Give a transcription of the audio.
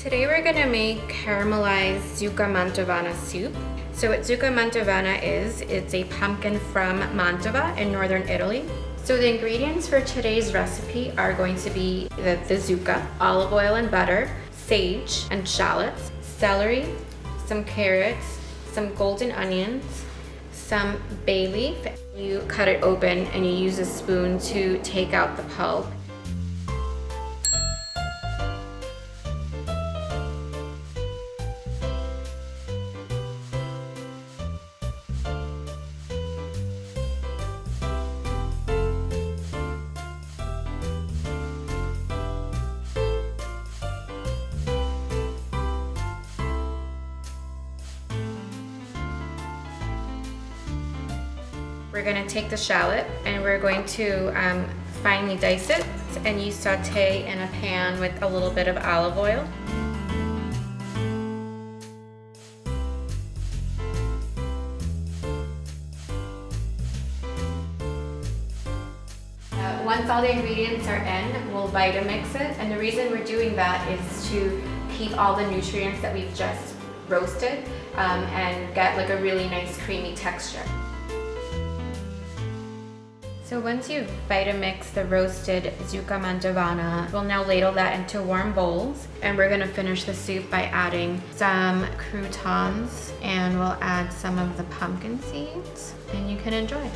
Today we're gonna make caramelized Zucca Mantovana soup. So what Zucca Mantovana is, it's a pumpkin from Mantova in northern Italy. So the ingredients for today's recipe are going to be the zucca, olive oil and butter, sage and shallots, celery, some carrots, some golden onions, some bay leaf. You cut it open and you use a spoon to take out the pulp. We're gonna take the shallot and we're going to finely dice it, and you saute in a pan with a little bit of olive oil. Once all the ingredients are in, we'll Vitamix it, and the reason we're doing that is to keep all the nutrients that we've just roasted and get like a really nice creamy texture. So once you've Vitamixed the roasted Zucca Mantovana, we'll now ladle that into warm bowls, and we're gonna finish the soup by adding some croutons, and we'll add some of the pumpkin seeds, and you can enjoy.